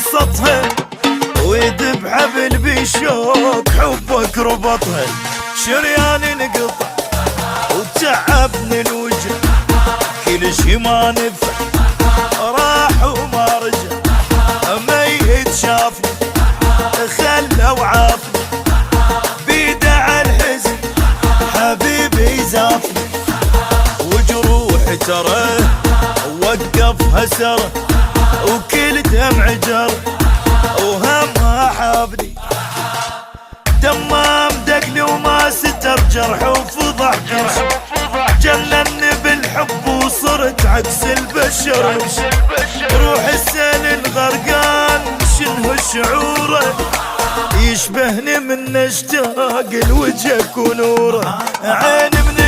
وسطها ويذب حبل بشوك حبك ربطها. شريان انقطع وتعبني الوجه كل شي ما نفع راح وما رجع. ميت شافني خلى وعافني بيده على الحزن حبيبي زافني. وجروحي ترى وقفها سره وكل دمع جر وهمها حابني. دمام دقلي وما ستر جرح وفضح جرح جنني بالحب وصرت عكس البشر. روح السيل الغرقان شنه شعوره يشبهني من اشتاق لوجهك ونوره. عين من